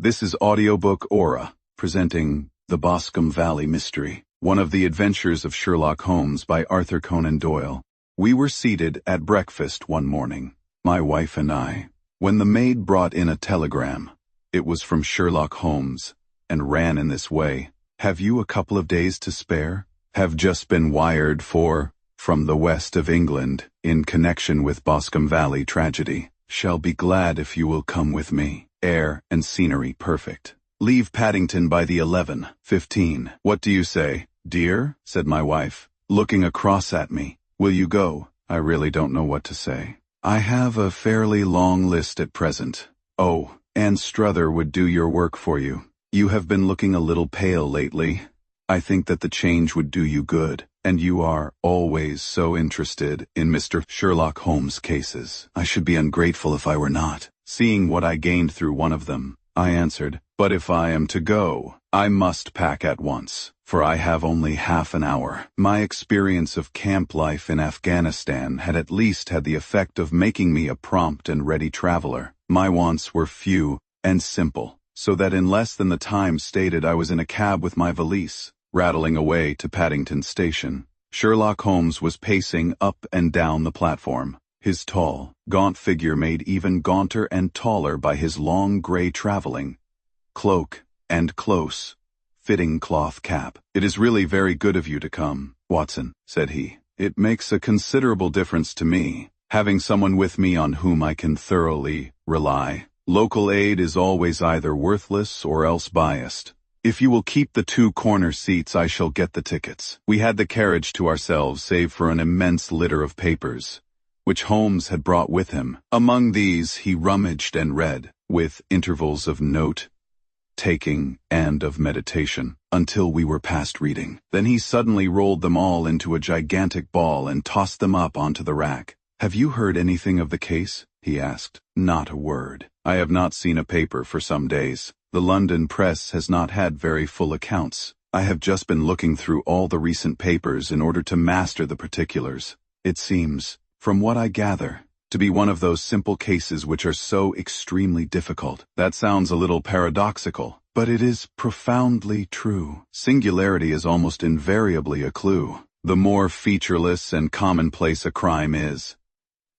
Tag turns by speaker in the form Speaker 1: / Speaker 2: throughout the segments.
Speaker 1: This is Audiobook Aura, presenting The Boscombe Valley Mystery, one of the Adventures of Sherlock Holmes by Arthur Conan Doyle. We were seated at breakfast one morning, my wife and I, when the maid brought in a telegram. It was from Sherlock Holmes, and ran in this way. "Have you a couple of days to spare? Have just been wired from the west of England, in connection with Boscombe Valley tragedy. Shall be glad if you will come with me. Air and scenery perfect. Leave Paddington by the 11:15. What do you say, dear?" said my wife, looking across at me. "Will you go?" I really don't know what to say. I have a fairly long list at present. Oh, Anne Struther would do your work for you. You have been looking a little pale lately. I think that the change would do you good, and you are always so interested in Mr. Sherlock Holmes cases. I should be ungrateful if I were not. Seeing what I gained through one of them, I answered, "But if I am to go, I must pack at once, for I have only half an hour." My experience of camp life in Afghanistan had at least had the effect of making me a prompt and ready traveler. My wants were few and simple, so that in less than the time stated I was in a cab with my valise, rattling away to Paddington Station. Sherlock Holmes was pacing up and down the platform, his tall, gaunt figure made even gaunter and taller by his long gray traveling cloak and close-fitting cloth cap. "It is really very good of you to come, Watson," said he. "It makes a considerable difference to me, having someone with me on whom I can thoroughly rely. Local aid is always either worthless or else biased. If you will keep the two corner seats, I shall get the tickets." We had the carriage to ourselves save for an immense litter of papers, which Holmes had brought with him. Among these he rummaged and read, with intervals of note-taking and of meditation, until we were past reading. Then he suddenly rolled them all into a gigantic ball and tossed them up onto the rack. "Have you heard anything of the case?" he asked. "Not a word. I have not seen a paper for some days. The London press has not had very full accounts. I have just been looking through all the recent papers in order to master the particulars. It seems, from what I gather, to be one of those simple cases which are so extremely difficult." That sounds a little paradoxical, but it is profoundly true. Singularity is almost invariably a clue. The more featureless and commonplace a crime is,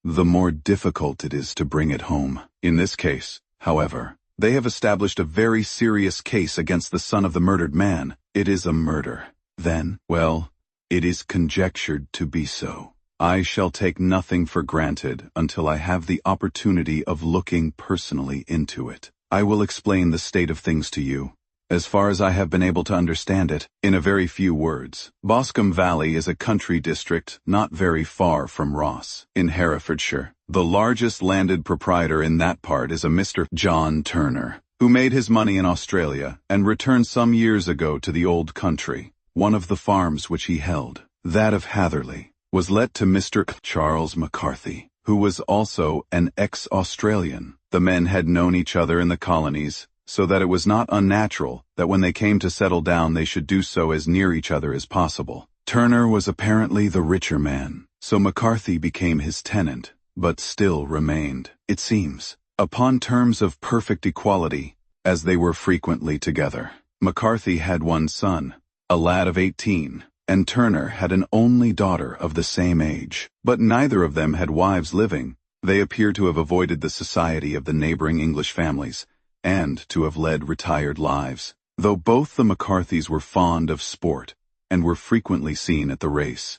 Speaker 1: the more difficult it is to bring it home. In this case, however, they have established a very serious case against the son of the murdered man. It is a murder. Then, well, it is conjectured to be so. I shall take nothing for granted until I have the opportunity of looking personally into it. I will explain the state of things to you, as far as I have been able to understand it, in a very few words. Boscombe Valley is a country district not very far from Ross, in Herefordshire. The largest landed proprietor in that part is a Mr. John Turner, who made his money in Australia and returned some years ago to the old country. One of the farms which he held, that of Hatherley, was let to Mr. Charles McCarthy, who was also an ex-Australian. The men had known each other in the colonies, so that it was not unnatural that when they came to settle down they should do so as near each other as possible. Turner was apparently the richer man, so McCarthy became his tenant, but still remained, it seems, upon terms of perfect equality, as they were frequently together. McCarthy had one son, a lad of 18, and Turner had an only daughter of the same age. But neither of them had wives living. They appear to have avoided the society of the neighboring English families, and to have led retired lives, though both the McCarthys were fond of sport, and were frequently seen at the race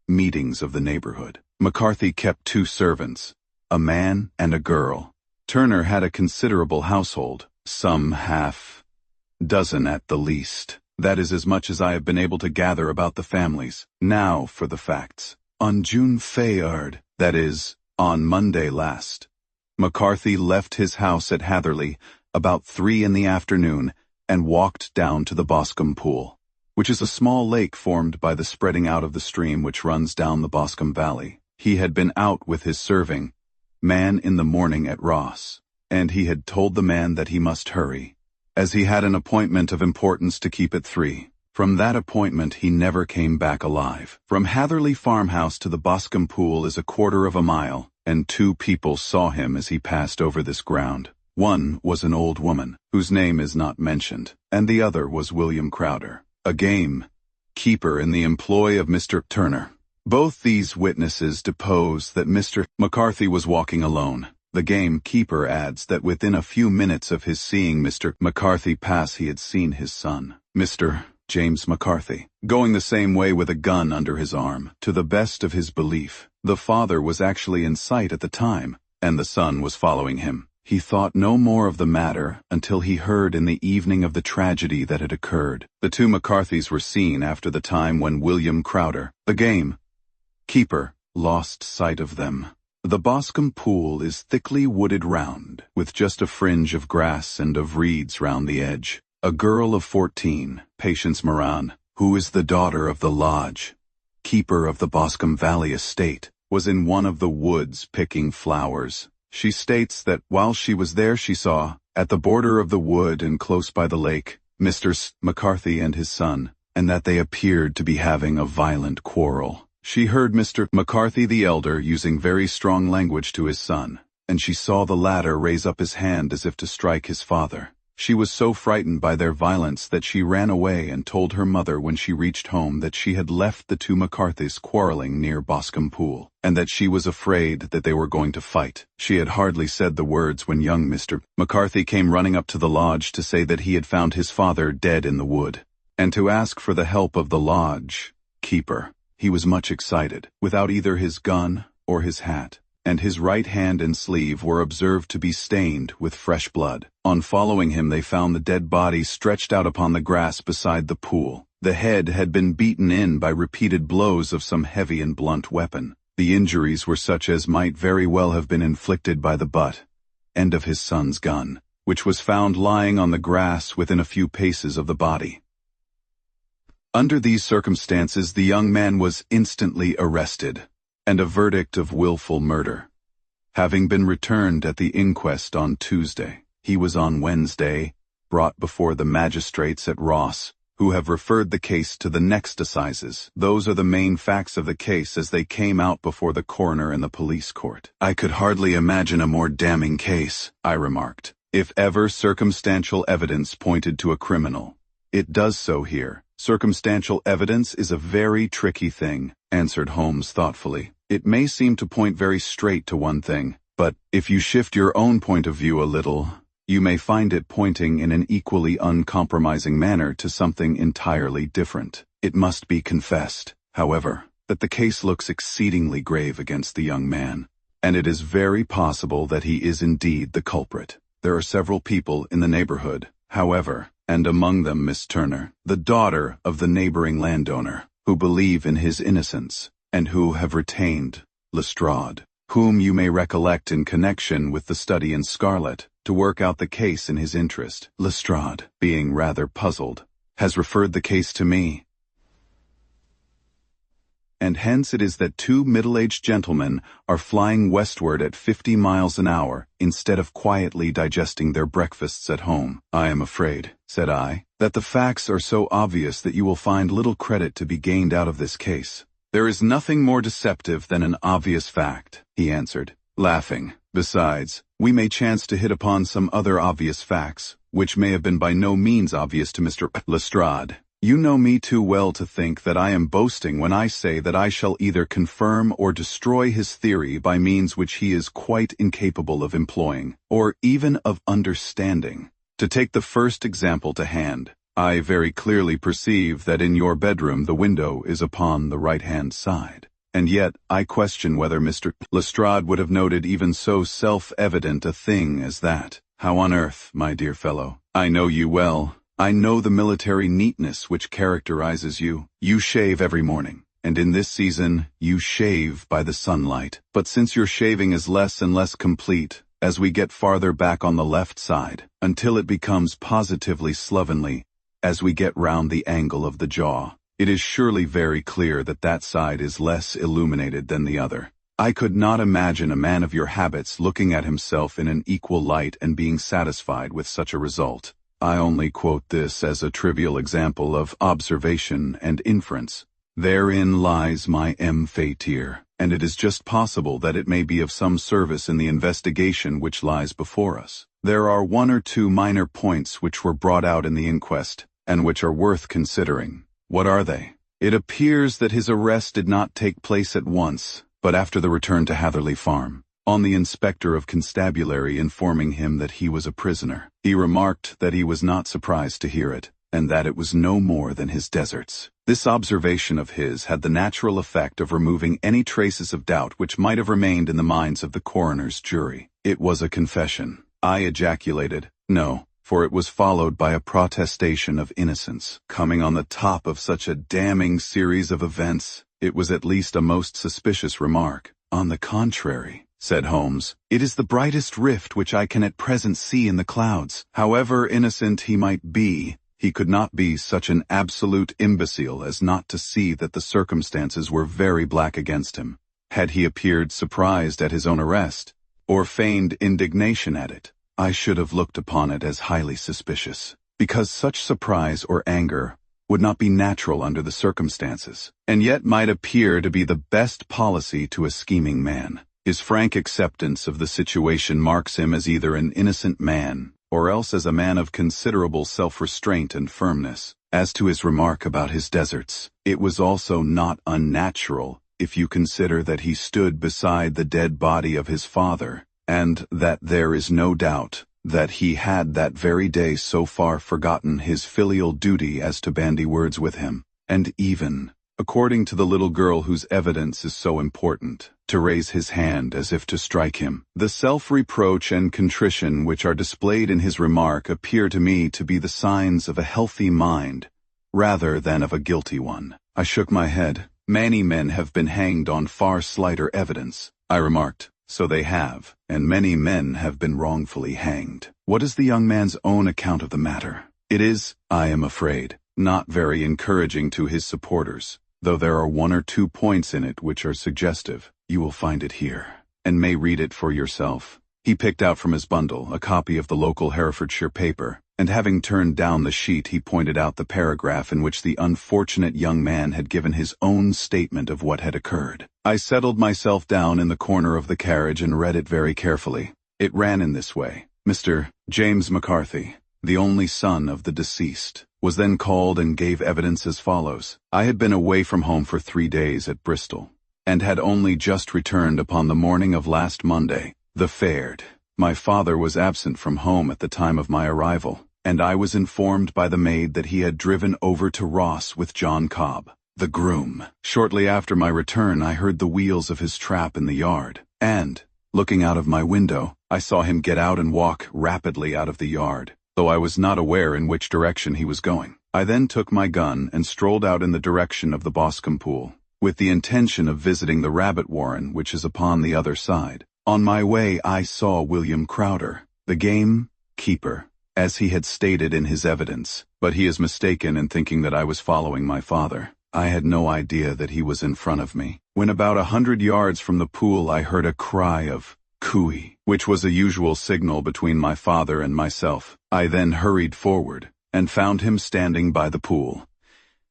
Speaker 1: meetings of the neighborhood. McCarthy kept two servants, a man and a girl. Turner had a considerable household, some half-dozen at the least. That is as much as I have been able to gather about the families. Now for the facts. On June Fayard, that is, on Monday last, McCarthy left his house at Hatherley about 3 in the afternoon and walked down to the Boscombe Pool, which is a small lake formed by the spreading out of the stream which runs down the Boscombe Valley. He had been out with his serving man in the morning at Ross, and he had told the man that he must hurry, as he had an appointment of importance to keep at 3. From that appointment he never came back alive. From Hatherley farmhouse to the Boscombe Pool is 1/4 of a mile, and 2 people saw him as he passed over this ground. One was an old woman, whose name is not mentioned, and the other was William Crowder, a game keeper in the employ of Mr. Turner. Both these witnesses depose that Mr. McCarthy was walking alone. The gamekeeper adds that within a few minutes of his seeing Mr. McCarthy pass he had seen his son, Mr. James McCarthy, going the same way with a gun under his arm. To the best of his belief, the father was actually in sight at the time, and the son was following him. He thought no more of the matter until he heard in the evening of the tragedy that had occurred. The two McCarthys were seen after the time when William Crowder, the gamekeeper, lost sight of them. The Boscombe pool is thickly wooded round, with just a fringe of grass and of reeds round the edge. A girl of 14, Patience Moran, who is the daughter of the lodge keeper of the Boscombe Valley estate, was in one of the woods picking flowers. She states that while she was there she saw, at the border of the wood and close by the lake, Mr. McCarthy and his son, and that they appeared to be having a violent quarrel. She heard Mr. McCarthy the elder using very strong language to his son, and she saw the latter raise up his hand as if to strike his father. She was so frightened by their violence that she ran away and told her mother when she reached home that she had left the two McCarthys quarreling near Boscombe Pool, and that she was afraid that they were going to fight. She had hardly said the words when young Mr. McCarthy came running up to the lodge to say that he had found his father dead in the wood, and to ask for the help of the lodge keeper. He was much excited, without either his gun or his hat, and his right hand and sleeve were observed to be stained with fresh blood. On following him they found the dead body stretched out upon the grass beside the pool. The head had been beaten in by repeated blows of some heavy and blunt weapon. The injuries were such as might very well have been inflicted by the butt end of his son's gun, which was found lying on the grass within a few paces of the body. Under these circumstances the young man was instantly arrested, and a verdict of willful murder having been returned at the inquest on Tuesday, he was on Wednesday brought before the magistrates at Ross, who have referred the case to the next assizes. Those are the main facts of the case as they came out before the coroner and the police court. I could hardly imagine a more damning case, I remarked. If ever circumstantial evidence pointed to a criminal, it does so here. Circumstantial evidence is a very tricky thing, answered Holmes thoughtfully. It may seem to point very straight to one thing, but if you shift your own point of view a little, you may find it pointing in an equally uncompromising manner to something entirely different. It must be confessed, however, that the case looks exceedingly grave against the young man, and it is very possible that he is indeed the culprit. There are several people in the neighborhood, however, and among them Miss Turner, the daughter of the neighboring landowner, who believe in his innocence, and who have retained Lestrade, whom you may recollect in connection with the study in scarlet, to work out the case in his interest. Lestrade, being rather puzzled, has referred the case to me, and hence it is that two middle-aged gentlemen are flying westward at 50 miles an hour instead of quietly digesting their breakfasts at home. I am afraid, said I, that the facts are so obvious that you will find little credit to be gained out of this case. There is nothing more deceptive than an obvious fact, he answered, laughing. Besides, we may chance to hit upon some other obvious facts, which may have been by no means obvious to Mr. Lestrade. You know me too well to think that I am boasting when I say that I shall either confirm or destroy his theory by means which he is quite incapable of employing, or even of understanding. To take the first example to hand, I very clearly perceive that in your bedroom the window is upon the right-hand side, and yet I question whether Mr. Lestrade would have noted even so self-evident a thing as that. How on earth, my dear fellow? I know you well. I know the military neatness which characterizes you. You shave every morning, and in this season you shave by the sunlight. But since your shaving is less and less complete, as we get farther back on the left side, until it becomes positively slovenly, as we get round the angle of the jaw, it is surely very clear that that side is less illuminated than the other. I could not imagine a man of your habits looking at himself in an equal light and being satisfied with such a result. I only quote this as a trivial example of observation and inference. Therein lies my emphasis, and it is just possible that it may be of some service in the investigation which lies before us. There are one or two minor points which were brought out in the inquest, and which are worth considering. What are they? It appears that his arrest did not take place at once, but after the return to Hatherley Farm. On the inspector of constabulary informing him that he was a prisoner, he remarked that he was not surprised to hear it, and that it was no more than his deserts. This observation of his had the natural effect of removing any traces of doubt which might have remained in the minds of the coroner's jury. It was a confession. I ejaculated, "No," for it was followed by a protestation of innocence. Coming on the top of such a damning series of events, it was at least a most suspicious remark. "On the contrary," said Holmes, "it is the brightest rift which I can at present see in the clouds. However innocent he might be, he could not be such an absolute imbecile as not to see that the circumstances were very black against him. Had he appeared surprised at his own arrest, or feigned indignation at it, I should have looked upon it as highly suspicious, because such surprise or anger would not be natural under the circumstances, and yet might appear to be the best policy to a scheming man. His frank acceptance of the situation marks him as either an innocent man, or else as a man of considerable self-restraint and firmness. As to his remark about his deserts, it was also not unnatural, if you consider that he stood beside the dead body of his father, and that there is no doubt that he had that very day so far forgotten his filial duty as to bandy words with him, and even, according to the little girl whose evidence is so important, to raise his hand as if to strike him. The self-reproach and contrition which are displayed in his remark appear to me to be the signs of a healthy mind, rather than of a guilty one. I shook my head. "Many men have been hanged on far slighter evidence," I remarked. "So they have, and many men have been wrongfully hanged. What is the young man's own account of the matter? It is, I am afraid, not very encouraging to his supporters, though there are one or two points in it which are suggestive. You will find it here, and may read it for yourself." He picked out from his bundle a copy of the local Herefordshire paper, and having turned down the sheet he pointed out the paragraph in which the unfortunate young man had given his own statement of what had occurred. I settled myself down in the corner of the carriage and read it very carefully. It ran in this way: Mr. James McCarthy, the only son of the deceased, was then called and gave evidence as follows. I had been away from home for 3 days at Bristol, and had only just returned upon the morning of last Monday, the fared. My father was absent from home at the time of my arrival, and I was informed by the maid that he had driven over to Ross with John Cobb, the groom. Shortly after my return I heard the wheels of his trap in the yard, and, looking out of my window, I saw him get out and walk rapidly out of the yard, though I was not aware in which direction he was going. I then took my gun and strolled out in the direction of the Boscombe pool, with the intention of visiting the rabbit warren which is upon the other side. On my way I saw William Crowder, the game keeper, as he had stated in his evidence, but he is mistaken in thinking that I was following my father. I had no idea that he was in front of me. When about 100 yards from the pool I heard a cry of "cooey," which was a usual signal between my father and myself. I then hurried forward, and found him standing by the pool.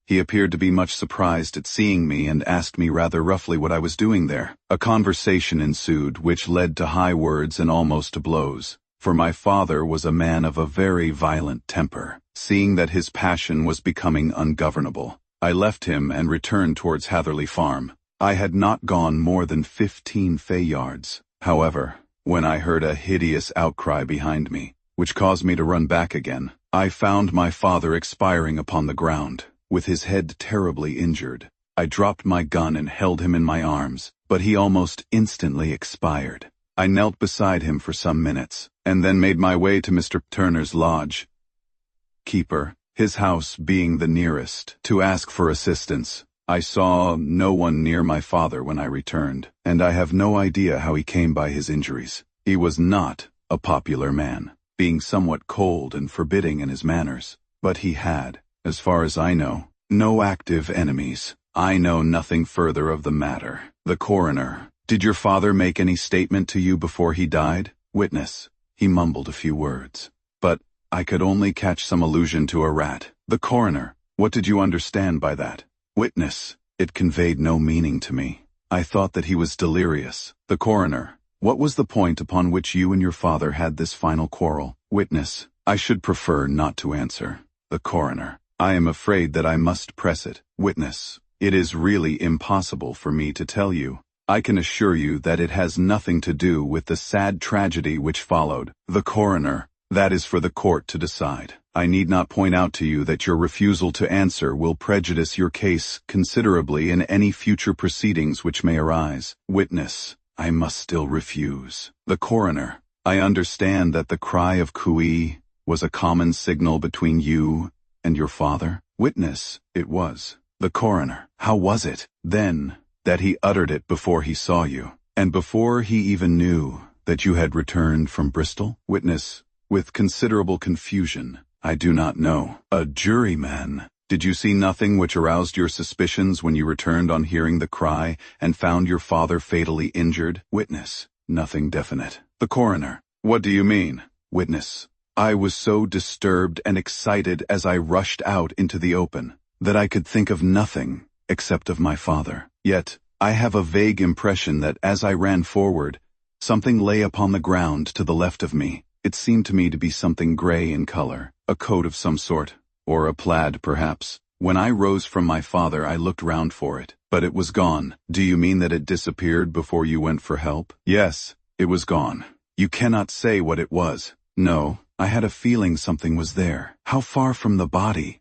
Speaker 1: He appeared to be much surprised at seeing me and asked me rather roughly what I was doing there. A conversation ensued which led to high words and almost to blows, for my father was a man of a very violent temper. Seeing that his passion was becoming ungovernable, I left him and returned towards Hatherley Farm. I had not gone more than 15 fay yards, however, when I heard a hideous outcry behind me, which caused me to run back again. I found my father expiring upon the ground, with his head terribly injured. I dropped my gun and held him in my arms, but he almost instantly expired. I knelt beside him for some minutes, and then made my way to Mr. Turner's lodge, keeper, his house being the nearest, to ask for assistance. I saw no one near my father when I returned, and I have no idea how he came by his injuries. He was not a popular man, being somewhat cold and forbidding in his manners, but he had, as far as I know, no active enemies. I know nothing further of the matter. The coroner: Did your father make any statement to you before he died? Witness: He mumbled a few words, but I could only catch some allusion to a rat. The coroner: What did you understand by that? Witness: It conveyed no meaning to me. I thought that he was delirious. The coroner. What was the point upon which you and your father had this final quarrel? Witness. I should prefer not to answer. The coroner. I am afraid that I must press it. Witness. It is really impossible for me to tell you. I can assure you that it has nothing to do with the sad tragedy which followed. The coroner. That is for the court to decide. I need not point out to you that your refusal to answer will prejudice your case considerably in any future proceedings which may arise. Witness. I must still refuse. The coroner. I understand that the cry of cooee was a common signal between you and your father? Witness. It was. The coroner. How was it, then, that he uttered it before he saw you, and before he even knew that you had returned from Bristol? Witness. With considerable confusion. I do not know. A juryman. Did you see nothing which aroused your suspicions when you returned on hearing the cry and found your father fatally injured? Witness. Nothing definite. The coroner. What do you mean? Witness. I was so disturbed and excited as I rushed out into the open that I could think of nothing except of my father. Yet, I have a vague impression that as I ran forward, something lay upon the ground to the left of me. It seemed to me to be something gray in color, a coat of some sort, or a plaid perhaps. When I rose from my father, I looked round for it, but it was gone. Do you mean that it disappeared before you went for help? Yes, it was gone. You cannot say what it was. No, I had a feeling something was there. How far from the body?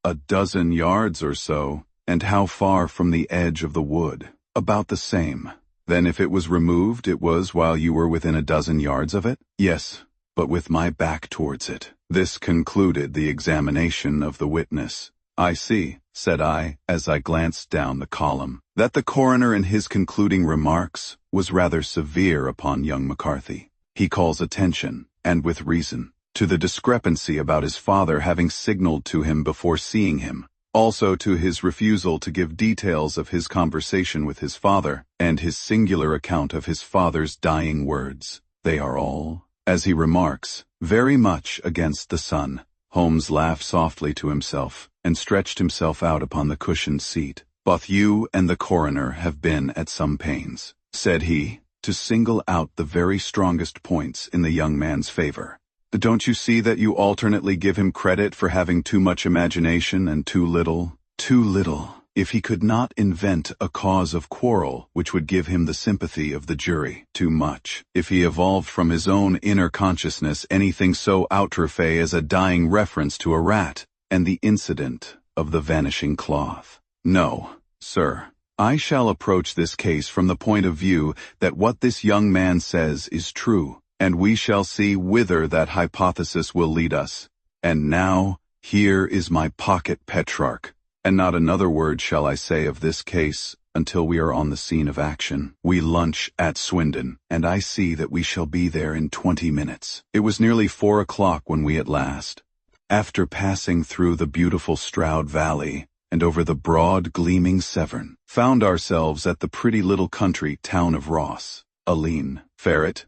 Speaker 1: 12 yards or so. And how far from the edge of the wood? About the same. Then if it was removed, it was while you were within 12 yards of it? Yes, but with my back towards it. This concluded the examination of the witness. I see, said I, as I glanced down the column, that the coroner in his concluding remarks was rather severe upon young McCarthy. He calls attention, and with reason, to the discrepancy about his father having signaled to him before seeing him, also to his refusal to give details of his conversation with his father, and his singular account of his father's dying words. They are all, as he remarks, very much against the sun. Holmes laughed softly to himself, and stretched himself out upon the cushioned seat. Both you and the coroner have been at some pains, said he, to single out the very strongest points in the young man's favor. Don't you see that you alternately give him credit for having too much imagination and too little? Too little. If he could not invent a cause of quarrel which would give him the sympathy of the jury. Too much. If he evolved from his own inner consciousness anything so outrefait as a dying reference to a rat, and the incident of the vanishing cloth. No, sir. I shall approach this case from the point of view that what this young man says is true, and we shall see whither that hypothesis will lead us. And now, here is my pocket Petrarch, and not another word shall I say of this case until we are on the scene of action. We lunch at Swindon, and I see that we shall be there in 20 minutes. It was nearly 4 o'clock when we at last, after passing through the beautiful Stroud Valley and over the broad gleaming Severn, found ourselves at the pretty little country town of Ross. A lean ferret,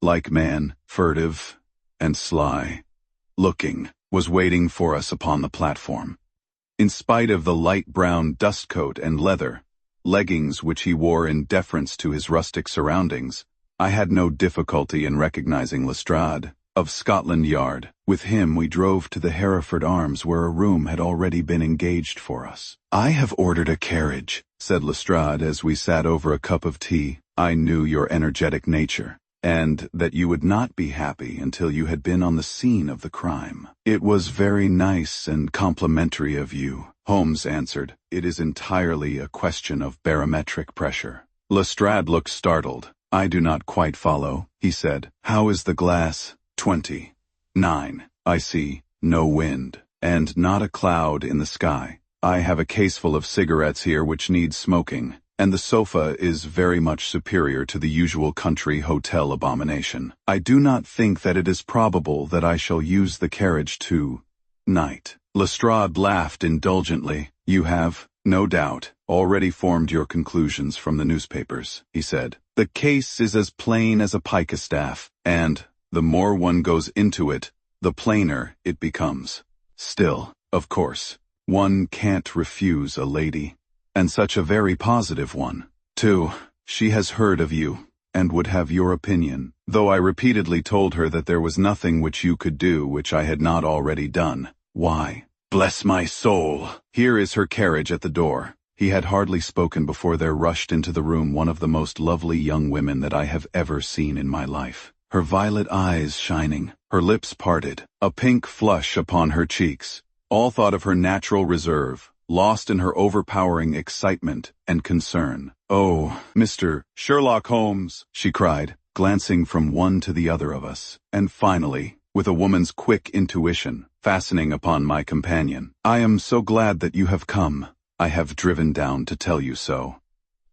Speaker 1: like man, furtive and sly looking, was waiting for us upon the platform. In spite of the light brown dust coat and leather leggings which he wore in deference to his rustic surroundings, I had no difficulty in recognizing Lestrade, of Scotland Yard. With him we drove to the Hereford Arms, where a room had already been engaged for us. "I have ordered a carriage," said Lestrade as we sat over a cup of tea. I knew your energetic nature, and that you would not be happy until you had been on the scene of the crime. "It was very nice and complimentary of you," Holmes answered. "It is entirely a question of barometric pressure." Lestrade looked startled. "I do not quite follow," he said. "How is the glass?" 29. "I see no wind, and not a cloud in the sky. I have a caseful of cigarettes here which needs smoking, and the sofa is very much superior to the usual country hotel abomination. I do not think that it is probable that I shall use the carriage to-night." Lestrade laughed indulgently. "You have, no doubt, already formed your conclusions from the newspapers," he said. "The case is as plain as a pike-staff, and the more one goes into it, the plainer it becomes. Still, of course, one can't refuse a lady, and such a very positive one. 2. She has heard of you, and would have your opinion, though I repeatedly told her that there was nothing which you could do which I had not already done. Why? Bless my soul! Here is her carriage at the door. He had hardly spoken before there rushed into the room one of the most lovely young women that I have ever seen in my life. Her violet eyes shining, her lips parted, a pink flush upon her cheeks. All thought of her natural reserve, lost in her overpowering excitement and concern. "Oh, Mr. Sherlock Holmes," she cried, glancing from one to the other of us, and finally, with a woman's quick intuition, fastening upon my companion. "I am so glad that you have come. I have driven down to tell you so.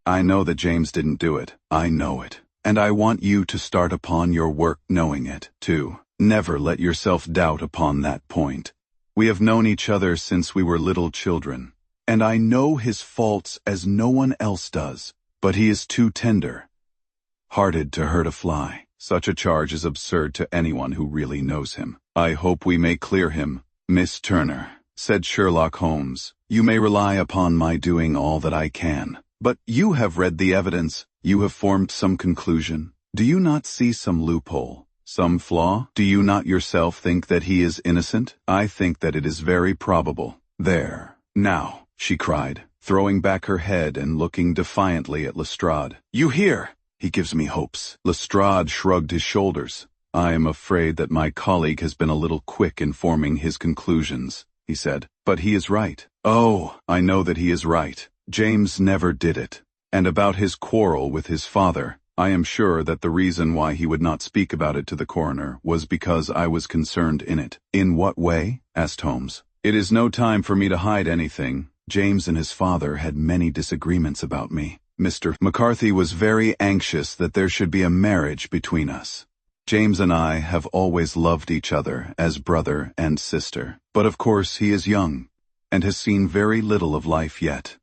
Speaker 1: I know that James didn't do it. I know it. And I want you to start upon your work knowing it, too. Never let yourself doubt upon that point. We have known each other since we were little children, and I know his faults as no one else does, but he is too tender-hearted to hurt a fly. Such a charge is absurd to anyone who really knows him. I hope we may clear him, Miss Turner," said Sherlock Holmes. "You may rely upon my doing all that I can. But you have read the evidence. You have formed some conclusion. Do you not see some loophole, some flaw? Do you not yourself think that he is innocent? I think that it is very probable. There. Now," she cried, throwing back her head and looking defiantly at Lestrade. "You hear? He gives me hopes." Lestrade shrugged his shoulders. "I am afraid that my colleague has been a little quick in forming his conclusions," he said. "But he is right." "Oh, I know that he is right. James never did it. And about his quarrel with his father, I am sure that the reason why he would not speak about it to the coroner was because I was concerned in it." "In what way?" asked Holmes. "It is no time for me to hide anything. James and his father had many disagreements about me. Mr. McCarthy was very anxious that there should be a marriage between us. James and I have always loved each other as brother and sister. But of course he is young, and has seen very little of life yet.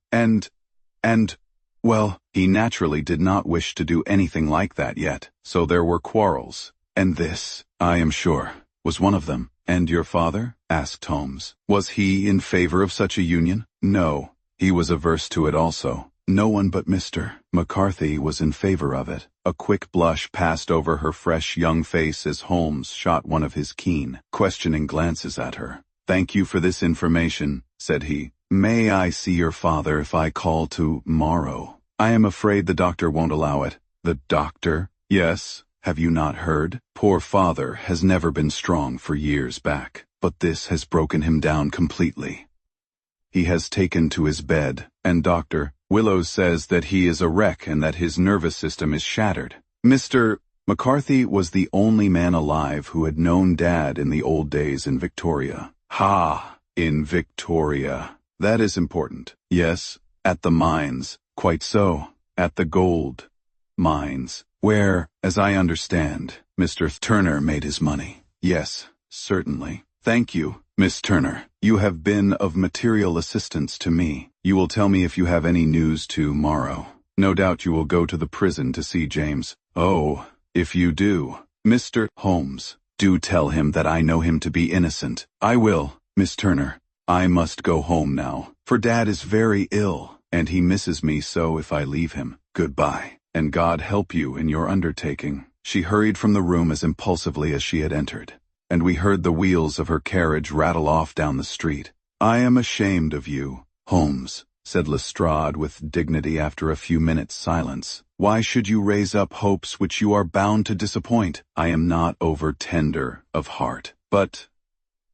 Speaker 1: Well, he naturally did not wish to do anything like that yet, so there were quarrels. And this, I am sure, was one of them." "And your father?" asked Holmes. "Was he in favor of such a union?" "No, he was averse to it also. No one but Mr. McCarthy was in favor of it." A quick blush passed over her fresh young face as Holmes shot one of his keen, questioning glances at her. "Thank you for this information," said he. "May I see your father if I call tomorrow?" "I am afraid the doctor won't allow it." "The doctor?" "Yes. Have you not heard? Poor father has never been strong for years back, but this has broken him down completely. He has taken to his bed, and Dr. Willows says that he is a wreck and that his nervous system is shattered. Mr. McCarthy was the only man alive who had known Dad in the old days in Victoria." "Ha! In Victoria. That is important." "Yes, at the mines." "Quite so. At the gold mines, where, as I understand, Mr. Turner made his money." "Yes, certainly." "Thank you, Miss Turner. You have been of material assistance to me. You will tell me if you have any news tomorrow. No doubt you will go to the prison to see James." "Oh, if you do, Mr. Holmes, do tell him that I know him to be innocent." "I will, Miss Turner. I must go home now, for Dad is very ill, and he misses me so if I leave him. Goodbye, and God help you in your undertaking." She hurried from the room as impulsively as she had entered, and we heard the wheels of her carriage rattle off down the street. "I am ashamed of you, Holmes," said Lestrade with dignity after a few minutes' silence. "Why should you raise up hopes which you are bound to disappoint? I am not over-tender of heart, but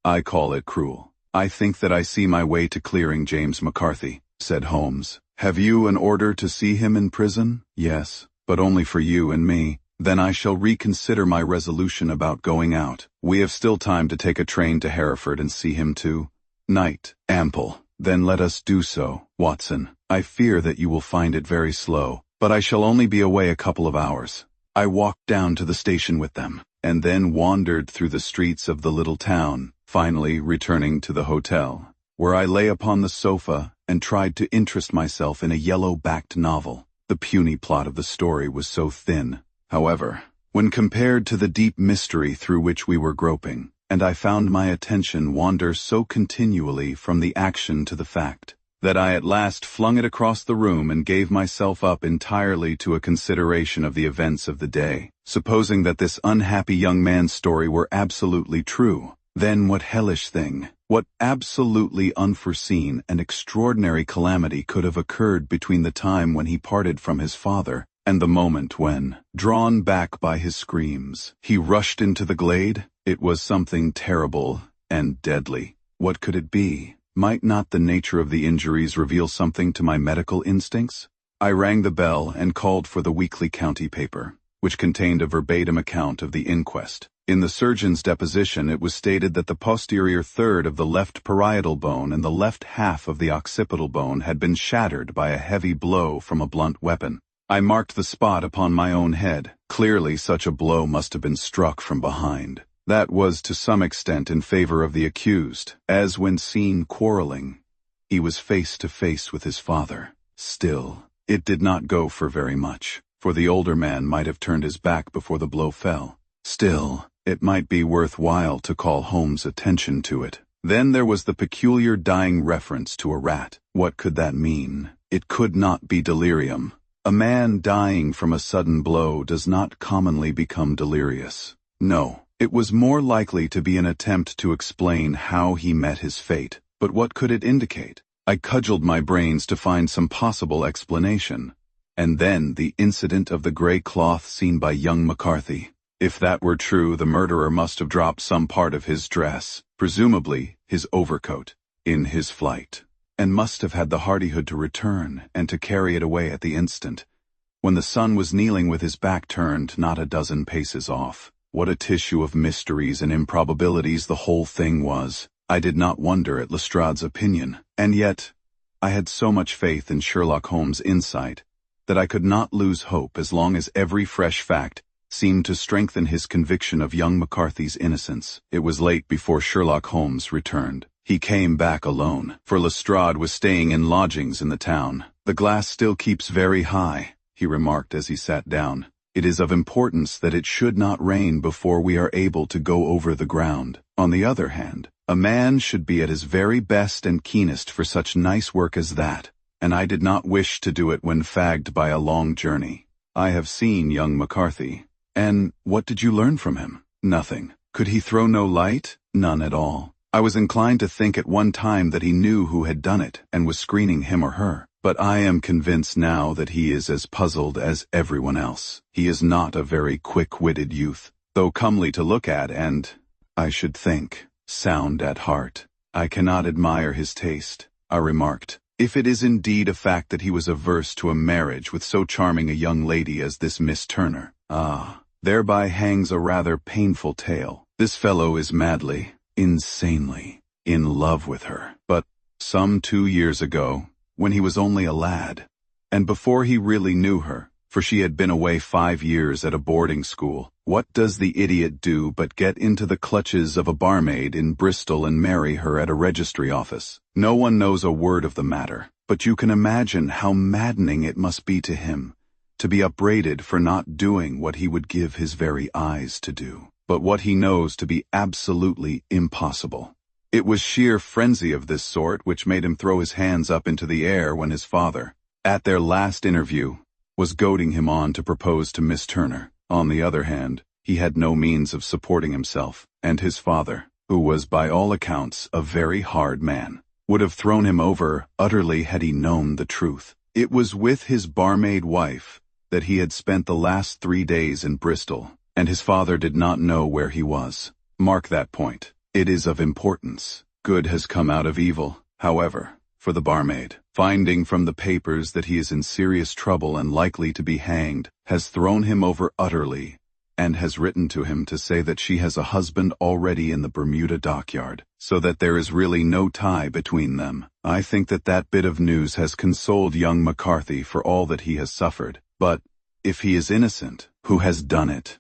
Speaker 1: I call it cruel. I think that I see my way to clearing James McCarthy," said Holmes. "Have you an order to see him in prison?" "Yes, but only for you and me. Then I shall reconsider my resolution about going out. We have still time to take a train to Hereford and see him too." "Night. Ample. Then let us do so, Watson. I fear that you will find it very slow, but I shall only be away a couple of hours." I walked down to the station with them, and then wandered through the streets of the little town, finally returning to the hotel, where I lay upon the sofa and tried to interest myself in a yellow-backed novel. The puny plot of the story was so thin, however, when compared to the deep mystery through which we were groping, and I found my attention wander so continually from the action to the fact, that I at last flung it across the room and gave myself up entirely to a consideration of the events of the day. Supposing that this unhappy young man's story were absolutely true, then what hellish thing, what absolutely unforeseen and extraordinary calamity could have occurred between the time when he parted from his father and the moment when, drawn back by his screams, he rushed into the glade? It was something terrible and deadly. What could it be? Might not the nature of the injuries reveal something to my medical instincts? I rang the bell and called for the weekly county paper, which contained a verbatim account of the inquest. In the surgeon's deposition, it was stated that the posterior third of the left parietal bone and the left half of the occipital bone had been shattered by a heavy blow from a blunt weapon. I marked the spot upon my own head. Clearly such a blow must have been struck from behind. That was to some extent in favor of the accused, as when seen quarreling, he was face to face with his father. Still, it did not go for very much, for the older man might have turned his back before the blow fell. Still, it might be worthwhile to call Holmes' attention to it. Then there was the peculiar dying reference to a rat. What could that mean? It could not be delirium. A man dying from a sudden blow does not commonly become delirious. No. It was more likely to be an attempt to explain how he met his fate, but what could it indicate? I cudgeled my brains to find some possible explanation. And then the incident of the gray cloth seen by young McCarthy. If that were true, the murderer must have dropped some part of his dress, presumably his overcoat, in his flight, and must have had the hardihood to return and to carry it away at the instant, when the son was kneeling with his back turned not a dozen paces off. What a tissue of mysteries and improbabilities the whole thing was. I did not wonder at Lestrade's opinion, and yet I had so much faith in Sherlock Holmes' insight that I could not lose hope as long as every fresh fact seemed to strengthen his conviction of young McCarthy's innocence. It was late before Sherlock Holmes returned. He came back alone, for Lestrade was staying in lodgings in the town. "The glass still keeps very high," he remarked as he sat down. "It is of importance that it should not rain before we are able to go over the ground. On the other hand, a man should be at his very best and keenest for such nice work as that, and I did not wish to do it when fagged by a long journey. I have seen young McCarthy. And what did you learn from him? Nothing. Could he throw no light? None at all. I was inclined to think at one time that he knew who had done it and was screening him or her. But I am convinced now that he is as puzzled as everyone else. He is not a very quick-witted youth, though comely to look at and, I should think, sound at heart. I cannot admire his taste," I remarked. "If it is indeed a fact that he was averse to a marriage with so charming a young lady as this Miss Turner, thereby hangs a rather painful tale. This fellow is madly, insanely, in love with her. But some 2 years ago, when he was only a lad, and before he really knew her, for she had been away 5 years at a boarding school, what does the idiot do but get into the clutches of a barmaid in Bristol and marry her at a registry office? No one knows a word of the matter, but you can imagine how maddening it must be to him to be upbraided for not doing what he would give his very eyes to do, but what he knows to be absolutely impossible. It was sheer frenzy of this sort which made him throw his hands up into the air when his father, at their last interview, was goading him on to propose to Miss Turner. On the other hand, he had no means of supporting himself, and his father, who was by all accounts a very hard man, would have thrown him over utterly had he known the truth. It was with his barmaid wife that he had spent the last 3 days in Bristol, and his father did not know where he was. Mark that point. It is of importance. Good has come out of evil, however, for the barmaid. Finding from the papers that he is in serious trouble and likely to be hanged, has thrown him over utterly, and has written to him to say that she has a husband already in the Bermuda dockyard, so that there is really no tie between them. I think that that bit of news has consoled young McCarthy for all that he has suffered. But, if he is innocent, who has done it?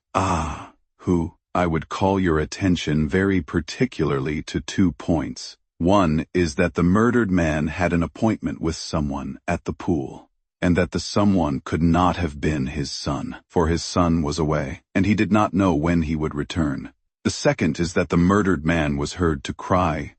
Speaker 1: Who? I would call your attention very particularly to 2 points. One is that the murdered man had an appointment with someone at the pool, and that the someone could not have been his son, for his son was away, and he did not know when he would return. The second is that the murdered man was heard to cry,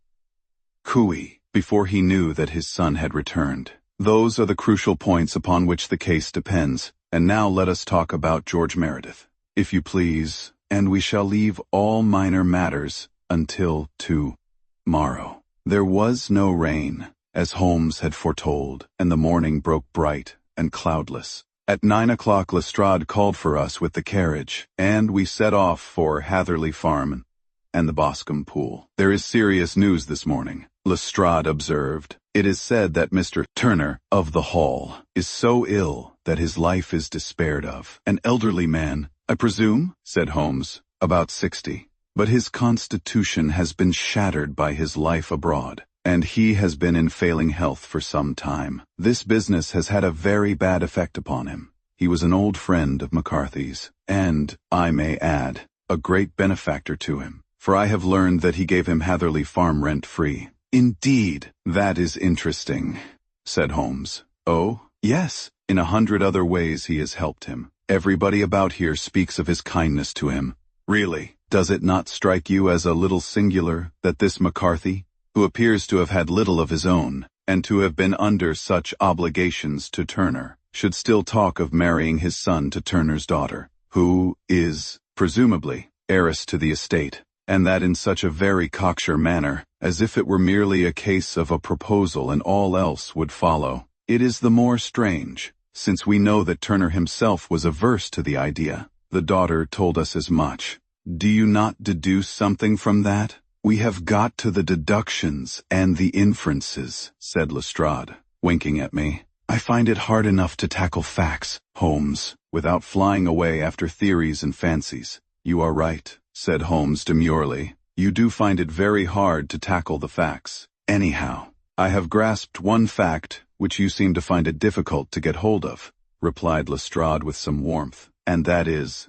Speaker 1: "Cooey," before he knew that his son had returned. Those are the crucial points upon which the case depends, and now let us talk about George Meredith, if you please, and we shall leave all minor matters until tomorrow. There was no rain, as Holmes had foretold, and the morning broke bright and cloudless. At 9 o'clock Lestrade called for us with the carriage, and we set off for Hatherley Farm and the Boscombe Pool. "There is serious news this morning," Lestrade observed. "It is said that Mr. Turner of the Hall is so ill that his life is despaired of." "An elderly man, I presume?" said Holmes. "About 60. But his constitution has been shattered by his life abroad, and he has been in failing health for some time. This business has had a very bad effect upon him. He was an old friend of McCarthy's, and, I may add, a great benefactor to him, for I have learned that he gave him Hatherley Farm rent-free." "Indeed, that is interesting," said Holmes. "Oh, yes, in 100 other ways he has helped him. Everybody about here speaks of his kindness to him. Really, does it not strike you as a little singular that this McCarthy, who appears to have had little of his own, and to have been under such obligations to Turner, should still talk of marrying his son to Turner's daughter, who is, presumably, heiress to the estate, and that in such a very cocksure manner, as if it were merely a case of a proposal and all else would follow? It is the more strange, since we know that Turner himself was averse to the idea. The daughter told us as much. Do you not deduce something from that?" "We have got to the deductions and the inferences," said Lestrade, winking at me. "I find it hard enough to tackle facts, Holmes, without flying away after theories and fancies." "You are right," said Holmes demurely. "You do find it very hard to tackle the facts. Anyhow, I have grasped one fact which you seem to find it difficult to get hold of," replied Lestrade with some warmth, "and that is,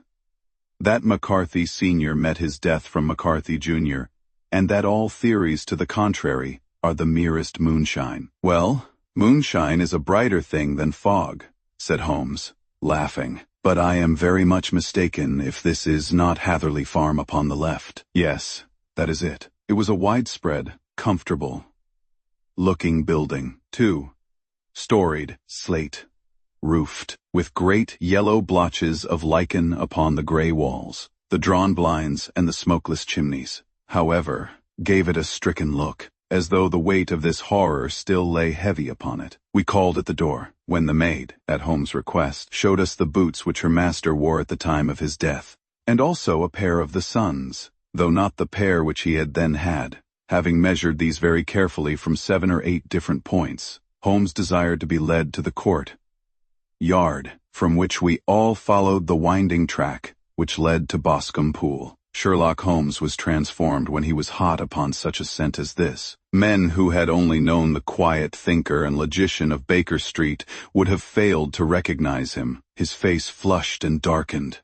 Speaker 1: that McCarthy Sr. met his death from McCarthy Jr., and that all theories to the contrary are the merest moonshine." "Well, moonshine is a brighter thing than fog," said Holmes, laughing. "But I am very much mistaken if this is not Hatherley Farm upon the left." "Yes, that is it." It was a widespread, comfortable-looking building, 2-storied, slate-roofed, with great yellow blotches of lichen upon the grey walls. The drawn blinds and the smokeless chimneys, however, gave it a stricken look, as though the weight of this horror still lay heavy upon it. We called at the door, when the maid, at Holmes' request, showed us the boots which her master wore at the time of his death, and also a pair of the son's, though not the pair which he had then had. Having measured these very carefully from 7 or 8 different points, Holmes desired to be led to the court-yard, from which we all followed the winding track which led to Boscombe Pool. Sherlock Holmes was transformed when he was hot upon such a scent as this. Men who had only known the quiet thinker and logician of Baker Street would have failed to recognize him. His face flushed and darkened.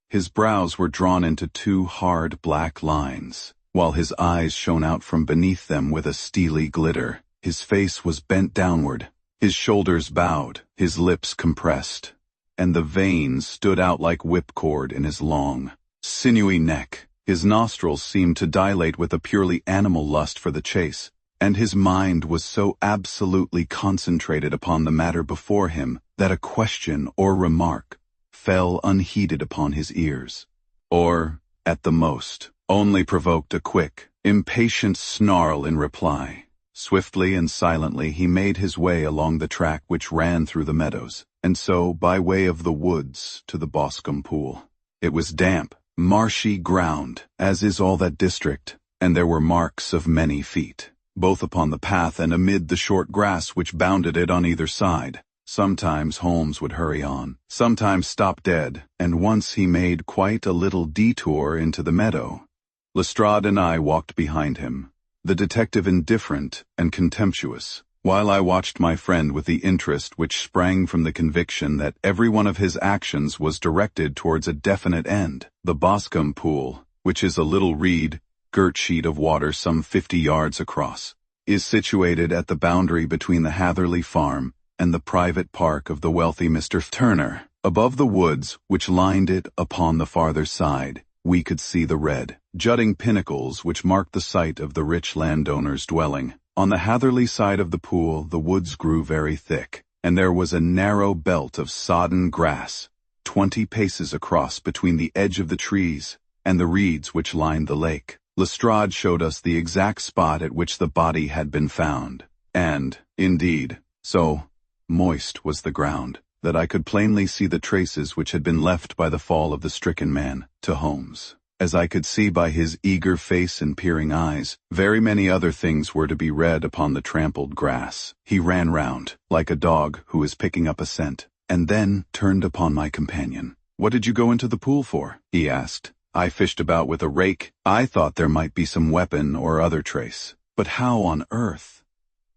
Speaker 1: His brows were drawn into 2 hard black lines, while his eyes shone out from beneath them with a steely glitter. His face was bent downward, his shoulders bowed, his lips compressed, and the veins stood out like whipcord in his long, sinewy neck. His nostrils seemed to dilate with a purely animal lust for the chase, and his mind was so absolutely concentrated upon the matter before him that a question or remark fell unheeded upon his ears, or, at the most, only provoked a quick, impatient snarl in reply. Swiftly and silently he made his way along the track which ran through the meadows, and so by way of the woods to the Boscombe Pool. It was damp, marshy ground, as is all that district, and there were marks of many feet, both upon the path and amid the short grass which bounded it on either side. Sometimes Holmes would hurry on, sometimes stop dead, and once he made quite a little detour into the meadow. Lestrade and I walked behind him, the detective indifferent and contemptuous, while I watched my friend with the interest which sprang from the conviction that every one of his actions was directed towards a definite end. The Boscombe Pool, which is a little reed-girt sheet of water some 50 yards across, is situated at the boundary between the Hatherley Farm and the private park of the wealthy Mr. Turner. Above the woods which lined it upon the farther side, we could see the red, jutting pinnacles which marked the site of the rich landowner's dwelling. On the Hatherley side of the pool, the woods grew very thick, and there was a narrow belt of sodden grass, 20 paces across between the edge of the trees and the reeds which lined the lake. Lestrade showed us the exact spot at which the body had been found, and, indeed, so moist was the ground that I could plainly see the traces which had been left by the fall of the stricken man. To Holmes, as I could see by his eager face and peering eyes, very many other things were to be read upon the trampled grass. He ran round, like a dog who is picking up a scent, and then turned upon my companion. "What did you go into the pool for?" he asked. "I fished about with a rake. I thought there might be some weapon or other trace. But how on earth?"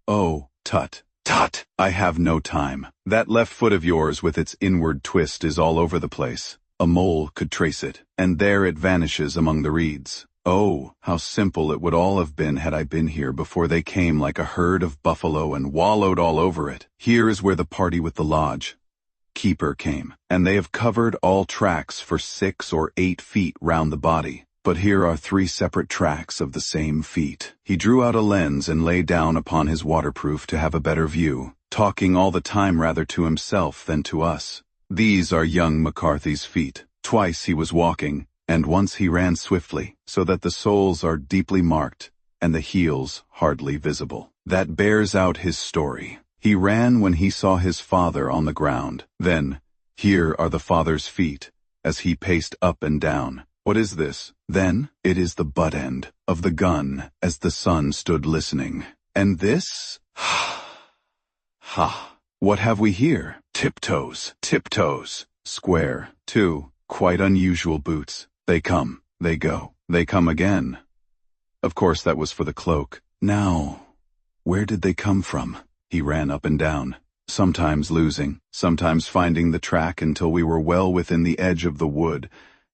Speaker 1: "Oh, tut. Tut! I have no time. That left foot of yours with its inward twist is all over the place. A mole could trace it, and there it vanishes among the reeds. Oh, how simple it would all have been had I been here before they came like a herd of buffalo and wallowed all over it. Here is where the party with the lodge keeper came, and they have covered all tracks for 6 or 8 feet round the body. But here are 3 separate tracks of the same feet." He drew out a lens and lay down upon his waterproof to have a better view, talking all the time rather to himself than to us. "These are young McCarthy's feet. Twice he was walking, and once he ran swiftly, so that the soles are deeply marked, and the heels hardly visible. That bears out his story. He ran when he saw his father on the ground. Then, here are the father's feet, as he paced up and down. What is this? Then, it is the butt end of the gun as the son stood listening. And this? Ha! What have we here? Tiptoes, tiptoes. Square, too. Quite unusual boots. They come, they go, they come again. Of course that was for the cloak. Now, where did they come from?" He ran up and down, sometimes losing, sometimes finding the track until we were well within the edge of the wood,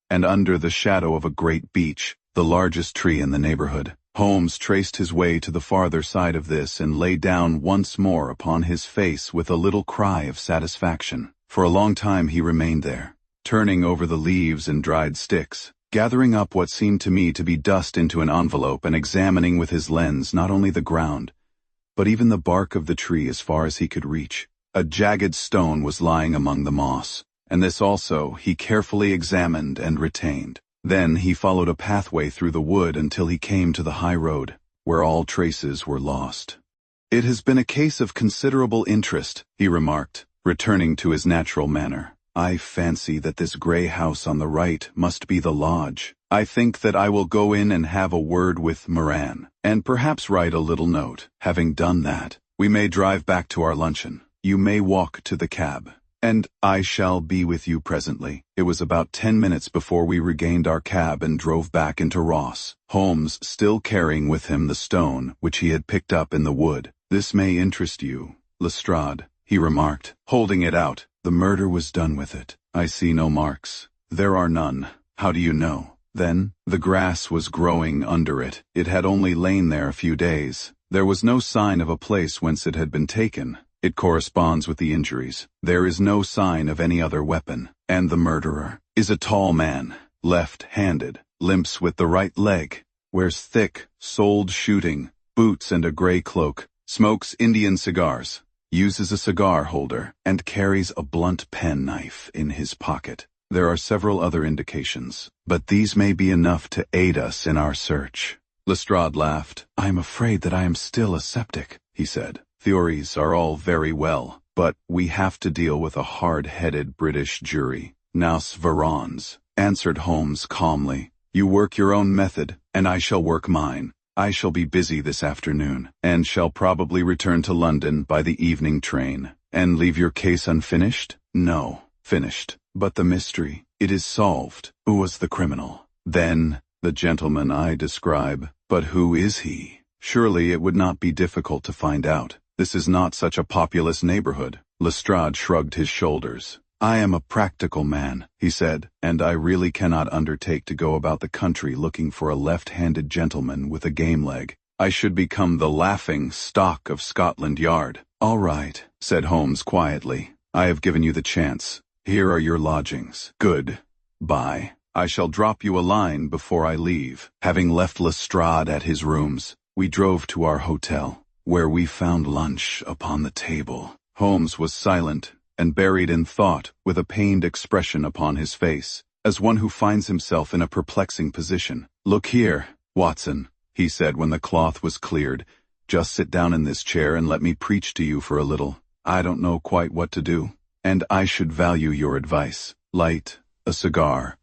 Speaker 1: and under the shadow of a great beech, the largest tree in the neighborhood. Holmes traced his way to the farther side of this and lay down once more upon his face with a little cry of satisfaction. For a long time he remained there, turning over the leaves and dried sticks, gathering up what seemed to me to be dust into an envelope and examining with his lens not only the ground, but even the bark of the tree as far as he could reach. A jagged stone was lying among the moss, and this also he carefully examined and retained. Then he followed a pathway through the wood until he came to the high road, where all traces were lost. "It has been a case of considerable interest," he remarked, returning to his natural manner. "I fancy that this grey house on the right must be the lodge. I think that I will go in and have a word with Moran, and perhaps write a little note. Having done that, we may drive back to our luncheon. You may walk to the cab, and I shall be with you presently." It was about 10 minutes before we regained our cab and drove back into Ross, Holmes still carrying with him the stone which he had picked up in the wood. "This may interest you, Lestrade," he remarked, holding it out. "The murder was done with it. I see no marks." "There are none." "How do you know?" "Then, the grass was growing under it. It had only lain there a few days. There was no sign of a place whence it had been taken. It corresponds with the injuries. There is no sign of any other weapon. And the murderer is a tall man, left-handed, limps with the right leg, wears thick, soled shooting, boots and a grey cloak, smokes Indian cigars, uses a cigar holder, and carries a blunt penknife in his pocket. There are several other indications, but these may be enough to aid us in our search." Lestrade laughed. "I am afraid that I am still a sceptic," he said. "Theories are all very well, but we have to deal with a hard-headed British jury." "Nous verrons," answered Holmes calmly. "You work your own method, and I shall work mine. I shall be busy this afternoon, and shall probably return to London by the evening train." "And leave your case unfinished?" "No, finished. But the mystery, it is solved. Who was the criminal?" "Then, the gentleman I describe. But who is he? Surely it would not be difficult to find out. This is not such a populous neighborhood." Lestrade shrugged his shoulders. "I am a practical man," he said, "and I really cannot undertake to go about the country looking for a left-handed gentleman with a game leg. I should become the laughing stock of Scotland Yard." "All right," said Holmes quietly. "I have given you the chance. Here are your lodgings. Good. Bye. I shall drop you a line before I leave." Having left Lestrade at his rooms, we drove to our hotel. where we found lunch upon the table." Holmes was silent and buried in thought, with a pained expression upon his face, as one who finds himself in a perplexing position. "Look here, Watson," he said when the cloth was cleared. "Just sit down in this chair and let me preach to you for a little. I don't know quite what to do, and I should value your advice. Light a cigar,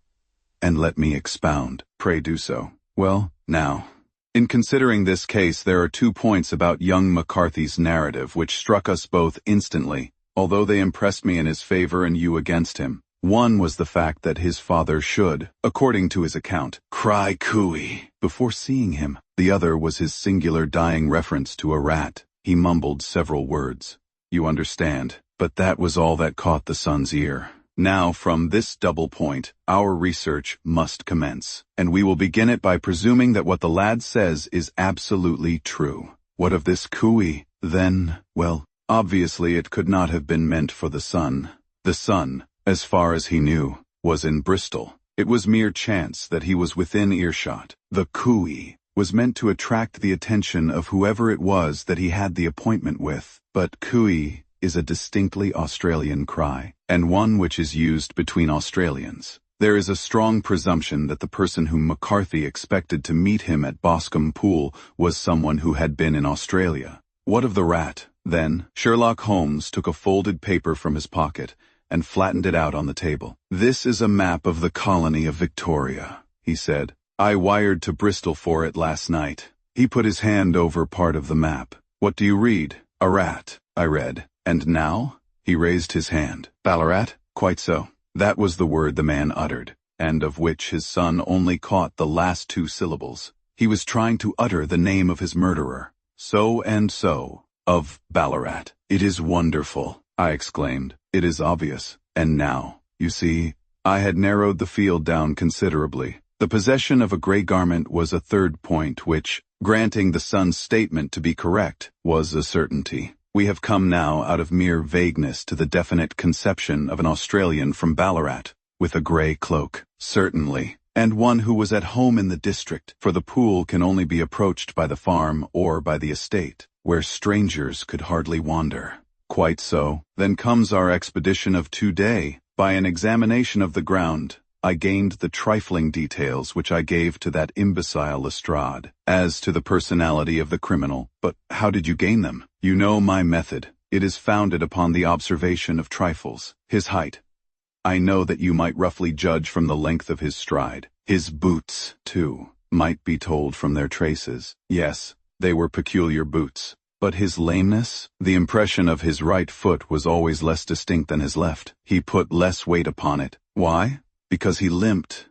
Speaker 1: and let me expound." "Pray do so." "Well, now, in considering this case, there are 2 points about young McCarthy's narrative which struck us both instantly, although they impressed me in his favor and you against him. One was the fact that his father should, according to his account, cry cooey before seeing him. The other was his singular dying reference to a rat. He mumbled several words. You understand, but that was all that caught the son's ear. Now, from this double point, our research must commence, and we will begin it by presuming that what the lad says is absolutely true. What of this cooey, then? Well, obviously it could not have been meant for the son. The son, as far as he knew, was in Bristol. It was mere chance that he was within earshot. The cooey was meant to attract the attention of whoever it was that he had the appointment with. But cooey is a distinctly Australian cry, and one which is used between Australians. There is a strong presumption that the person whom McCarthy expected to meet him at Boscombe Pool was someone who had been in Australia. What of the rat, then? Sherlock Holmes took a folded paper from his pocket and flattened it out on the table. "This is a map of the colony of Victoria," he said. "I wired to Bristol for it last night." He put his hand over part of the map. "What do you read?" "A rat," I read. "And now?" He raised his hand. "Ballarat?" "Quite so." That was the word the man uttered, and of which his son only caught the last 2 syllables. He was trying to utter the name of his murderer. "So and so, of Ballarat." "It is wonderful," I exclaimed. "It is obvious. And now, you see, I had narrowed the field down considerably. The possession of a grey garment was a third point which, granting the son's statement to be correct, was a certainty. We have come now out of mere vagueness to the definite conception of an Australian from Ballarat, with a grey cloak. Certainly, and one who was at home in the district, for the pool can only be approached by the farm or by the estate, where strangers could hardly wander. Quite so. Then comes our expedition of today. By an examination of the ground, I gained the trifling details which I gave to that imbecile Lestrade, as to the personality of the criminal. But how did you gain them? You know my method. It is founded upon the observation of trifles. His height. I know that you might roughly judge from the length of his stride. His boots, too, might be told from their traces. Yes, they were peculiar boots. But his lameness? The impression of his right foot was always less distinct than his left. He put less weight upon it. Why? Because he limped.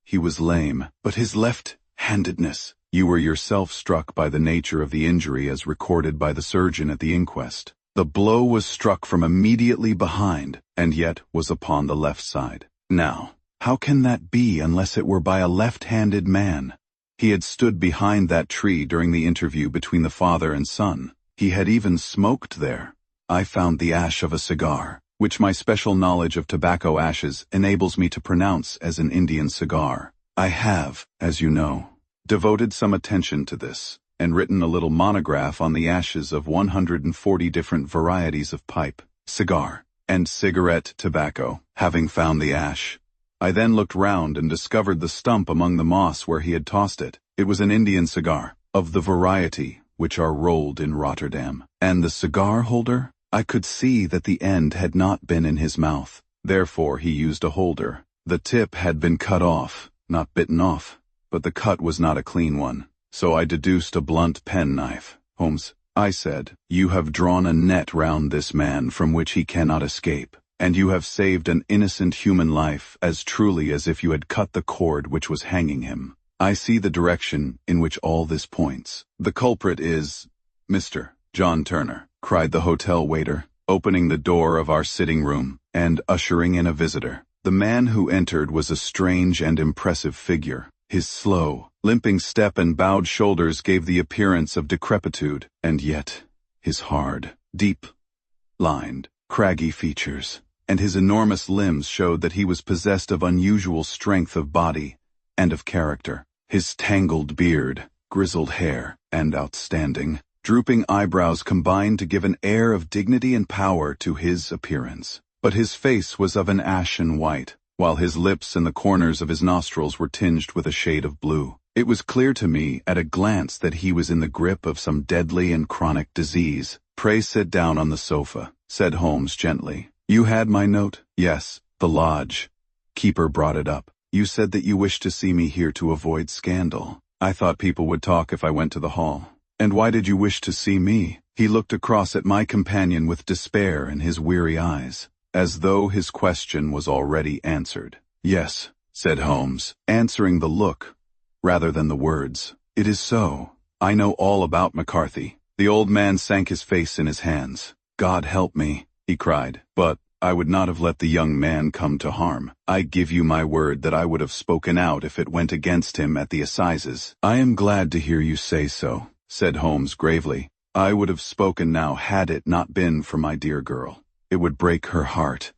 Speaker 1: He was lame, but his left-handedness. You were yourself struck by the nature of the injury as recorded by the surgeon at the inquest. The blow was struck from immediately behind, and yet was upon the left side. Now, how can that be unless it were by a left-handed man? He had stood behind that tree during the interview between the father and son. He had even smoked there. I found the ash of a cigar, which my special knowledge of tobacco ashes enables me to pronounce as an Indian cigar. I have, as you know, devoted some attention to this, and written a little monograph on the ashes of 140 different varieties of pipe, cigar, and cigarette tobacco. Having found the ash, I then looked round and discovered the stump among the moss where he had tossed it. It was an Indian cigar, of the variety which are rolled in Rotterdam. And the cigar holder? I could see that the end had not been in his mouth. Therefore he used a holder. The tip had been cut off, not bitten off, but the cut was not a clean one. So I deduced a blunt penknife. Holmes, I said, you have drawn a net round this man from which he cannot escape. And you have saved an innocent human life as truly as if you had cut the cord which was hanging him. I see the direction in which all this points. The culprit is Mr. John Turner, cried the hotel waiter, opening the door of our sitting room and ushering in a visitor. The man who entered was a strange and impressive figure. His slow, limping step and bowed shoulders gave the appearance of decrepitude, and yet his hard, deep-lined, craggy features and his enormous limbs showed that he was possessed of unusual strength of body and of character. His tangled beard, grizzled hair, and outstanding Drooping eyebrows combined to give an air of dignity and power to his appearance. But his face was of an ashen white, while his lips and the corners of his nostrils were tinged with a shade of blue. It was clear to me at a glance that he was in the grip of some deadly and chronic disease. "Pray sit down on the sofa," said Holmes gently. "You had my note?" "Yes, the lodge keeper brought it up. You said that you wished to see me here to avoid scandal. I thought people would talk if I went to the hall." "And why did you wish to see me?" He looked across at my companion with despair in his weary eyes, as though his question was already answered. "Yes," said Holmes, answering the look rather than the words. "It is so. I know all about McCarthy." The old man sank his face in his hands. "God help me," he cried, "but I would not have let the young man come to harm. I give you my word that I would have spoken out if it went against him at the assizes." "I am glad to hear you say so," said Holmes gravely. "I would have spoken now had it not been for my dear girl. It would break her heart.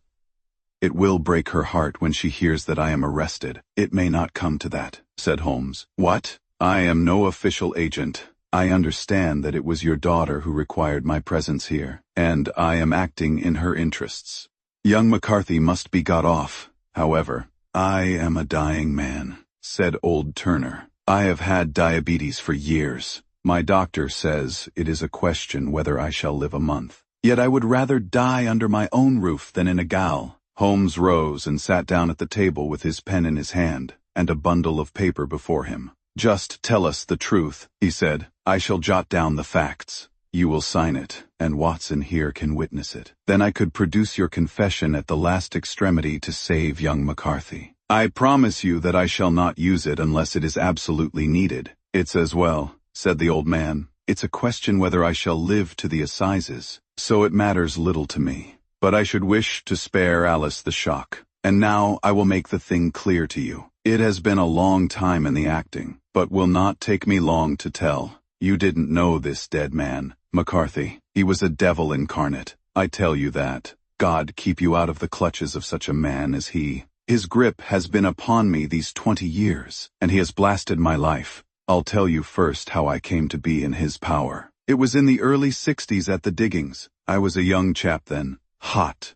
Speaker 1: It will break her heart when she hears that I am arrested." "It may not come to that," said Holmes. "What? I am no official agent. I understand that it was your daughter who required my presence here, and I am acting in her interests. Young McCarthy must be got off. However, I am a dying man," said old Turner. "I have had diabetes for years. My doctor says it is a question whether I shall live a month. Yet I would rather die under my own roof than in a gaol." Holmes rose and sat down at the table with his pen in his hand and a bundle of paper before him. "Just tell us the truth," he said. "I shall jot down the facts. You will sign it, and Watson here can witness it. Then I could produce your confession at the last extremity to save young McCarthy. I promise you that I shall not use it unless it is absolutely needed." "It's as well," said the old man. "It's a question whether I shall live to the assizes, so it matters little to me. But I should wish to spare Alice the shock. And now I will make the thing clear to you. It has been a long time in the acting, but will not take me long to tell. You didn't know this dead man, McCarthy. He was a devil incarnate. I tell you that. God keep you out of the clutches of such a man as he. His grip has been upon me these 20 years, and he has blasted my life. I'll tell you first how I came to be in his power. It was in the early 60s at the diggings. I was a young chap then, hot,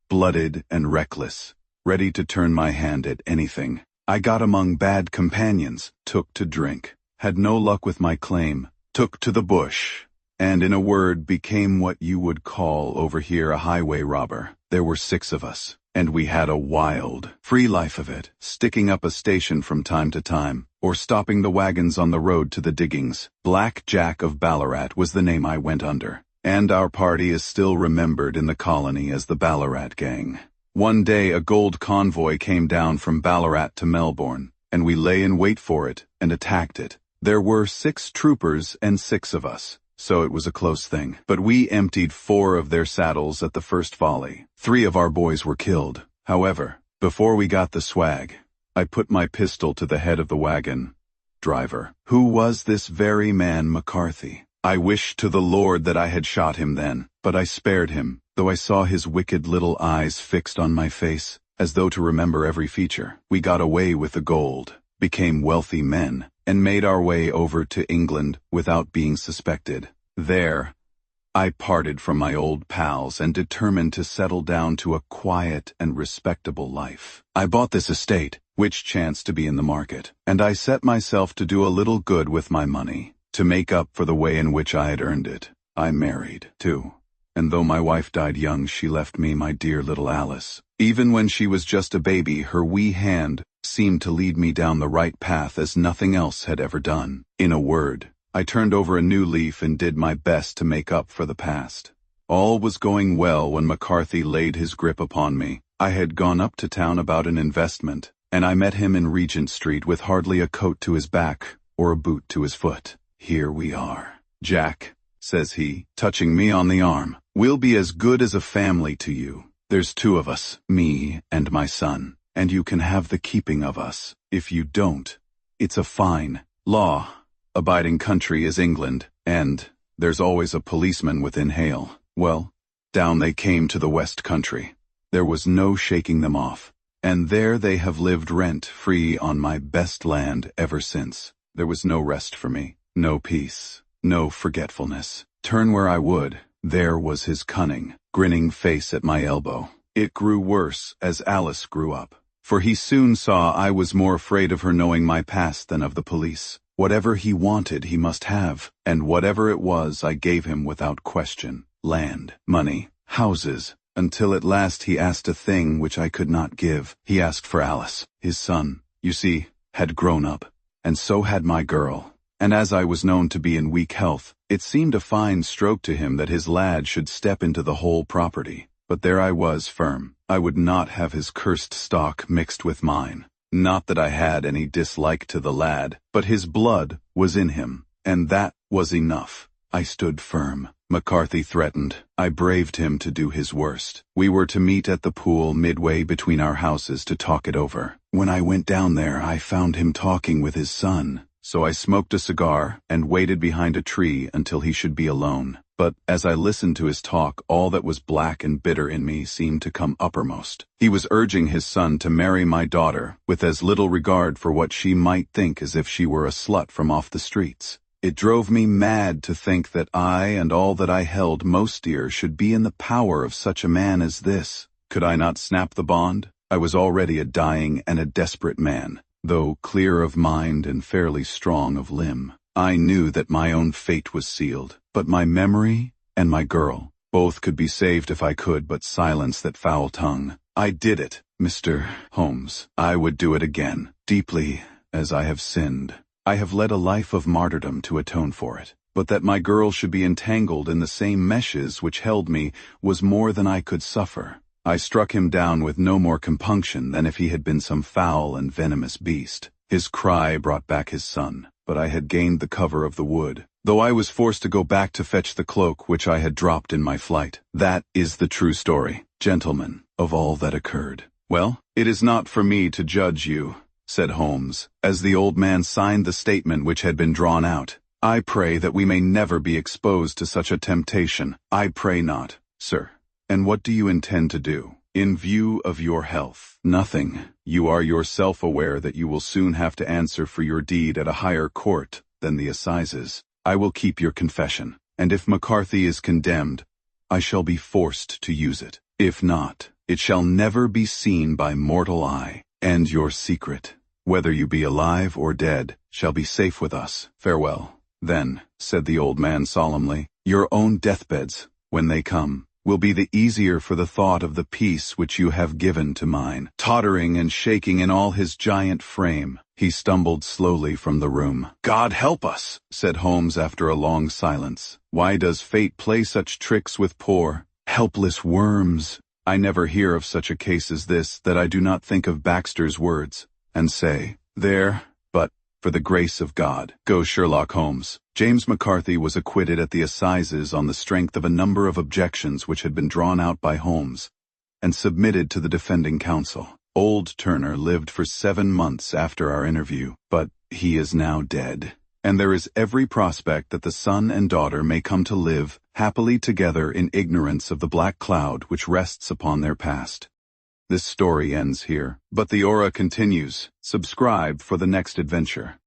Speaker 1: blooded and reckless, ready to turn my hand at anything. I got among bad companions, took to drink, had no luck with my claim, took to the bush, and in a word became what you would call over here a highway robber. There were 6 of us, and we had a wild, free life of it, sticking up a station from time to time, or stopping the wagons on the road to the diggings. Black Jack of Ballarat was the name I went under, and our party is still remembered in the colony as the Ballarat Gang. One day a gold convoy came down from Ballarat to Melbourne, and we lay in wait for it and attacked it. There were 6 troopers and 6 of us, so it was a close thing. But we emptied 4 of their saddles at the first volley. 3 of our boys were killed. However, before we got the swag, I put my pistol to the head of the wagon driver, who was this very man McCarthy. I wished to the Lord that I had shot him then, but I spared him, though I saw his wicked little eyes fixed on my face, as though to remember every feature. We got away with the gold, became wealthy men, and made our way over to England without being suspected. There, I parted from my old pals and determined to settle down to a quiet and respectable life. I bought this estate, which chanced to be in the market, and I set myself to do a little good with my money, to make up for the way in which I had earned it. I married, too, and though my wife died young, she left me my dear little Alice. Even when she was just a baby, her wee hand seemed to lead me down the right path as nothing else had ever done. In a word, I turned over a new leaf and did my best to make up for the past. All was going well when McCarthy laid his grip upon me. I had gone up to town about an investment, and I met him in Regent Street with hardly a coat to his back or a boot to his foot. "Here we are. Jack," says he, touching me on the arm. "We'll be as good as a family to you. There's 2 of us, me and my son, and you can have the keeping of us. If you don't, it's a fine, law-abiding country is England, and there's always a policeman within hail." Well, down they came to the West Country. There was no shaking them off, and there they have lived rent-free on my best land ever since. There was no rest for me, no peace, no forgetfulness. Turn where I would, there was his cunning, grinning face at my elbow. It grew worse as Alice grew up, for he soon saw I was more afraid of her knowing my past than of the police. Whatever he wanted he must have, and whatever it was I gave him without question. Land, money, houses, until at last he asked a thing which I could not give. He asked for Alice. His son, you see, had grown up, and so had my girl. And as I was known to be in weak health, it seemed a fine stroke to him that his lad should step into the whole property. But there I was firm. I would not have his cursed stock mixed with mine. Not that I had any dislike to the lad, but his blood was in him, and that was enough. I stood firm. McCarthy threatened. I braved him to do his worst. We were to meet at the pool midway between our houses to talk it over. When I went down there, I found him talking with his son, so I smoked a cigar and waited behind a tree until he should be alone. But as I listened to his talk, all that was black and bitter in me seemed to come uppermost. He was urging his son to marry my daughter, with as little regard for what she might think as if she were a slut from off the streets. It drove me mad to think that I and all that I held most dear should be in the power of such a man as this. Could I not snap the bond? I was already a dying and a desperate man, though clear of mind and fairly strong of limb. I knew that my own fate was sealed, but my memory and my girl, both could be saved if I could but silence that foul tongue. I did it, Mr. Holmes. I would do it again, deeply as I have sinned. I have led a life of martyrdom to atone for it, but that my girl should be entangled in the same meshes which held me was more than I could suffer. I struck him down with no more compunction than if he had been some foul and venomous beast. His cry brought back his son, but I had gained the cover of the wood, though I was forced to go back to fetch the cloak which I had dropped in my flight. That is the true story, gentlemen, of all that occurred. Well, it is not for me to judge you, said Holmes, as the old man signed the statement which had been drawn out. I pray that we may never be exposed to such a temptation. I pray not, sir. And what do you intend to do, in view of your health? Nothing. You are yourself aware that you will soon have to answer for your deed at a higher court than the assizes. I will keep your confession, and if McCarthy is condemned, I shall be forced to use it. If not, it shall never be seen by mortal eye, and your secret, whether you be alive or dead, shall be safe with us. Farewell. Then, said the old man solemnly, your own deathbeds, when they come, will be the easier for the thought of the peace which you have given to mine. Tottering and shaking in all his giant frame, he stumbled slowly from the room. God help us, said Holmes after a long silence. Why does fate play such tricks with poor, helpless worms? I never hear of such a case as this that I do not think of Baxter's words, and say, there, but, for the grace of God, go Sherlock Holmes. James McCarthy was acquitted at the assizes on the strength of a number of objections which had been drawn out by Holmes, and submitted to the defending counsel. Old Turner lived for 7 months after our interview, but he is now dead, and there is every prospect that the son and daughter may come to live happily together in ignorance of the black cloud which rests upon their past. This story ends here, but the aura continues. Subscribe for the next adventure.